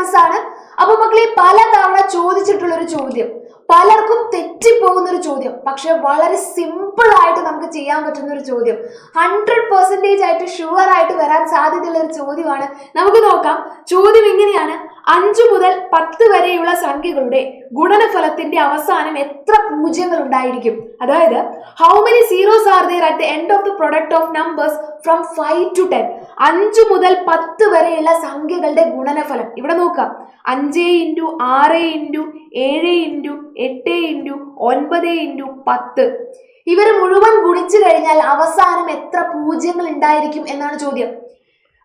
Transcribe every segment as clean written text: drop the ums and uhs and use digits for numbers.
Classes ആണ്. അപ്പൊ മക്കളെ പല തവണ ചോദിച്ചിട്ടുള്ള ഒരു ചോദ്യം, പലർക്കും തെറ്റിപ്പോകുന്ന ഒരു ചോദ്യം, പക്ഷെ വളരെ സിമ്പിൾ ആയിട്ട് നമുക്ക് ചെയ്യാൻ പറ്റുന്ന ഒരു ചോദ്യം, 100% ആയിട്ട് ഷുവർ ആയിട്ട് വരാൻ സാധ്യതയുള്ള ഒരു ചോദ്യമാണ്. നമുക്ക് നോക്കാം. ചോദ്യം ഇങ്ങനെയാണ്: 5 മുതൽ 10 വരെയുള്ള സംഖ്യകളുടെ ഗുണനഫലത്തിന്റെ അവസാനം എത്ര പൂജ്യങ്ങൾ ഉണ്ടായിരിക്കും? അതായത് how many zeros R there at the end of the product of numbers from 5 to 10. 5 മുതൽ 10 വരെയുള്ള സംഖ്യകളുടെ ഗുണനഫലം. ഇവിടെ നോക്കാം. 5 × 6 × 7 × 8 × 9 × 10. ഇവർ മുഴുവൻ ഗുണിച്ചു കഴിഞ്ഞാൽ അവസാനം എത്ര പൂജ്യങ്ങൾ ഉണ്ടായിരിക്കും എന്നാണ് ചോദ്യം.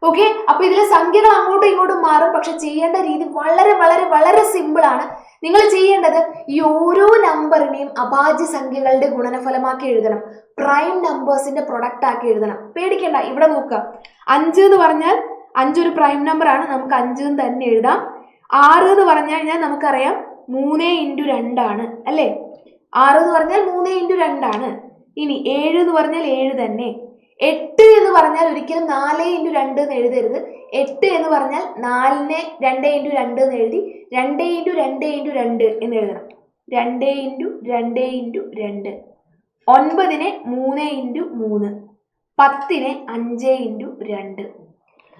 ഓക്കെ, അപ്പൊ ഇതിലെ സംഖ്യകൾ അങ്ങോട്ടും ഇങ്ങോട്ടും മാറും, പക്ഷെ ചെയ്യേണ്ട രീതി വളരെ വളരെ വളരെ സിമ്പിൾ ആണ്. നിങ്ങൾ ചെയ്യേണ്ടത് ഈ ഓരോ നമ്പറിനെയും അഭാജ്യ സംഖ്യകളുടെ ഗുണനഫലമാക്കി എഴുതണം, പ്രൈം നമ്പേഴ്സിന്റെ പ്രൊഡക്റ്റ് ആക്കി എഴുതണം. പേടിക്കണ്ട. ഇവിടെ നോക്കുക. 5 എന്ന് പറഞ്ഞാൽ 5 ഒരു പ്രൈം നമ്പർ ആണ്, നമുക്ക് 5 എന്ന് തന്നെ എഴുതാം. 6 എന്ന് പറഞ്ഞു കഴിഞ്ഞാൽ നമുക്കറിയാം 3 × 2 ആണ് അല്ലേ? 6 എന്ന് പറഞ്ഞാൽ 3 × 2 ആണ്. ഇനി 7 എന്ന് പറഞ്ഞാൽ 7 തന്നെ. 8 എന്ന് പറഞ്ഞാൽ ഒരിക്കലും 4 × 2 എന്ന് എഴുതരുത്. 8 എന്ന് പറഞ്ഞാൽ 4നെ 2 × 2 എന്ന് എഴുതി 2 × 2 × 2 എന്ന് എഴുതണം. 2 × 2 × 2. 9നെ 3 × 3. 10നെ 5 × 2.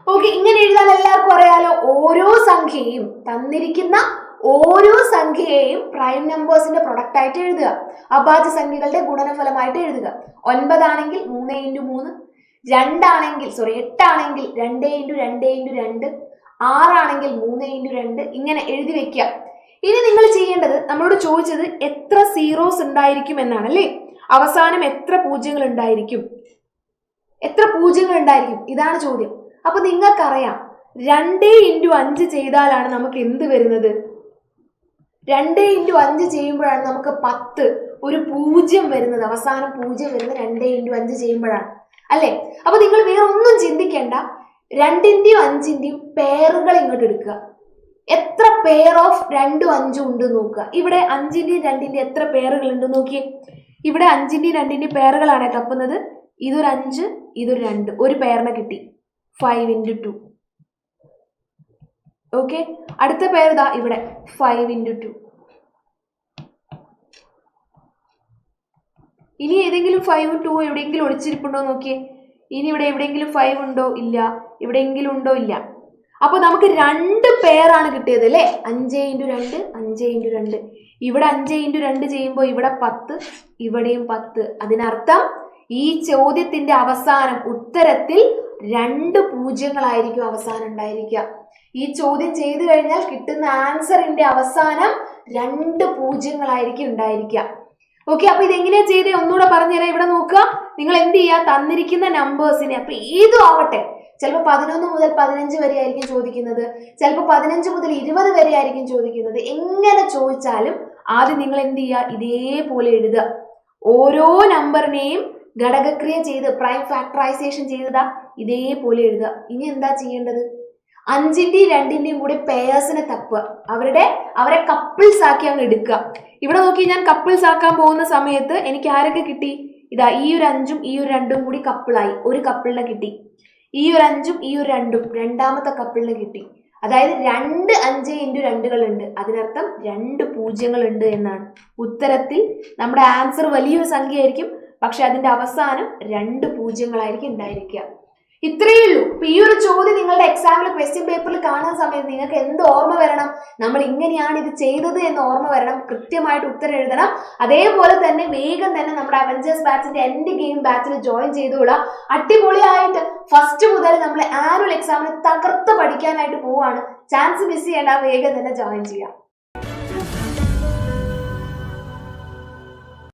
ഓക്കെ, ഇങ്ങനെ എഴുതാൻ എല്ലാവർക്കും അറിയാലോ. ഓരോ സംഖ്യയും തന്നിരിക്കുന്ന ഓരോ സംഖ്യയെയും പ്രൈം നമ്പേഴ്സിന്റെ പ്രൊഡക്റ്റ് ആയിട്ട് എഴുതുക, അഭാജ്യ സംഖ്യകളുടെ ഗുണനഫലമായിട്ട് എഴുതുക. 9 ആണെങ്കിൽ 3 × 3, 8 ആണെങ്കിൽ 2 × 2 × 2, 6 ആണെങ്കിൽ 3 × 2, ഇങ്ങനെ എഴുതി വെക്കുക. ഇനി നിങ്ങൾ ചെയ്യേണ്ടത്, നമ്മളോട് ചോദിച്ചത് എത്ര സീറോസ് ഉണ്ടായിരിക്കും എന്നാണ് അല്ലേ? അവസാനം എത്ര പൂജ്യങ്ങൾ ഉണ്ടായിരിക്കും, എത്ര പൂജ്യങ്ങൾ ഉണ്ടായിരിക്കും, ഇതാണ് ചോദ്യം. അപ്പൊ നിങ്ങൾക്കറിയാം 2 × 5 ചെയ്താലാണ് നമുക്ക് എന്ത് വരുന്നത്? 2 × 5 ചെയ്യുമ്പോഴാണ് നമുക്ക് 10 ഒരു പൂജ്യം വരുന്നത്, അവസാനം പൂജ്യം വരുന്നത് 2 × 5 ചെയ്യുമ്പോഴാണ് അല്ലേ? അപ്പൊ നിങ്ങൾ വേറെ ഒന്നും ചിന്തിക്കേണ്ട, 2ന്റെയും 5ന്റെയും പേറുകൾ ഇങ്ങോട്ട് എടുക്കുക. എത്ര പെയർ ഓഫ് 2 5 ഉണ്ട് നോക്കുക. ഇവിടെ 5ന്റെയും 2ന്റെയും എത്ര പേറുകൾ ഉണ്ട് നോക്കിയേ. ഇവിടെ 5ന്റെയും 2ന്റെയും പേറുകളാണ് തപ്പുന്നത്. ഇതൊരു 5, ഇതൊരു 2, ഒരു പേരിനെ കിട്ടി. 5 × 2. ഓക്കെ, അടുത്ത പേര് ഇതാ ഇവിടെ 5 × 2. ഇനി ഏതെങ്കിലും 5ഉം 2ഉം എവിടെയെങ്കിലും ഒളിച്ചിരിപ്പുണ്ടോ നോക്കിയേ. ഇനി ഇവിടെ എവിടെയെങ്കിലും 5 ഉണ്ടോ? ഇല്ല. എവിടെയെങ്കിലും ഉണ്ടോ? ഇല്ല. അപ്പൊ നമുക്ക് 2 പേരാണ് കിട്ടിയത് അല്ലേ? 5 × 2, 5 × 2. ഇവിടെ 5 × 2 ചെയ്യുമ്പോൾ ഇവിടെ 10, ഇവിടെയും 10. അതിനർത്ഥം ഈ ചോദ്യത്തിന്റെ അവസാനം ഉത്തരത്തിൽ 2 പൂജ്യങ്ങളായിരിക്കും അവസാനം ഉണ്ടായിരിക്കുക. ഈ ചോദ്യം ചെയ്തു കഴിഞ്ഞാൽ കിട്ടുന്ന ആൻസറിന്റെ അവസാനം 2 പൂജ്യങ്ങളായിരിക്കും ഉണ്ടായിരിക്കുക. ഓക്കെ, അപ്പൊ ഇതെങ്ങനെയാ ചെയ്തേ ഒന്നുകൂടെ പറഞ്ഞുതരാം. ഇവിടെ നോക്കുക. നിങ്ങൾ എന്ത് ചെയ്യുക? തന്നിരിക്കുന്ന നമ്പേഴ്സിനെ, അപ്പൊ ഏതും ആവട്ടെ, ചിലപ്പോൾ 11 മുതൽ 15 വരെ ആയിരിക്കും ചോദിക്കുന്നത്, ചിലപ്പോൾ 15 മുതൽ 20 വരെ ആയിരിക്കും ചോദിക്കുന്നത്. എങ്ങനെ ചോദിച്ചാലും ആദ്യം നിങ്ങൾ എന്ത് ചെയ്യുക? ഇതേപോലെ എഴുതുക. ഓരോ നമ്പറിനെയും ഘടകക്രിയ ചെയ്ത് പ്രൈം ഫാക്ടറൈസേഷൻ ചെയ്തതാ ഇതേപോലെ എഴുതുക. ഇനി എന്താ ചെയ്യേണ്ടത്? 5ന്റെയും 2ന്റെയും കൂടി പേഴ്സിനെ തപ്പുക, അവരെ കപ്പിൾസ് ആക്കി അങ്ങ് എടുക്കുക. ഇവിടെ നോക്കി, ഞാൻ കപ്പിൾസ് ആക്കാൻ പോകുന്ന സമയത്ത് എനിക്ക് ആരൊക്കെ കിട്ടി? ഇതാ ഈ ഒരു 5ഉം ഈ ഒരു 2ഉം കൂടി കപ്പിളായി, ഒരു കപ്പിളിനെ കിട്ടി. ഈ ഒരു 5ഉം ഈ ഒരു 2ഉം രണ്ടാമത്തെ കപ്പിളിനെ കിട്ടി. അതായത് 2 5 × 2 ഉണ്ട്. അതിനർത്ഥം 2 പൂജ്യങ്ങൾ ഉണ്ട് എന്നാണ്. ഉത്തരത്തിൽ നമ്മുടെ ആൻസർ വലിയൊരു സംഖ്യ ആയിരിക്കും, പക്ഷെ അതിന്റെ അവസാനം 2 പൂജ്യങ്ങളായിരിക്കും ഉണ്ടായിരിക്കുക. ഇത്രയേ ഉള്ളൂ. അപ്പൊ ഈ ഒരു ചോദ്യം നിങ്ങളുടെ എക്സാമിൽ ക്വസ്റ്റ്യൻ പേപ്പറിൽ കാണുന്ന സമയത്ത് നിങ്ങൾക്ക് എന്ത് ഓർമ്മ വരണം? നമ്മൾ ഇങ്ങനെയാണ് ഇത് ചെയ്തത് എന്ന് ഓർമ്മ വരണം. കൃത്യമായിട്ട് ഉത്തരം എഴുതണം. അതേപോലെ തന്നെ വേഗം തന്നെ നമ്മുടെ അവഞ്ചേഴ്സ് ബാച്ചിന്റെ എൻഡ് ഗെയിം ബാച്ചിൽ ജോയിൻ ചെയ്തുകൂടാ. അടിപൊളിയായിട്ട് ഫസ്റ്റ് മുതൽ നമ്മൾ ആനുവൽ എക്സാമിന് തകർത്ത് പഠിക്കാനായിട്ട് പോവാണ്. ചാൻസ് മിസ് ചെയ്യേണ്ട, വേഗം തന്നെ ജോയിൻ ചെയ്യാം.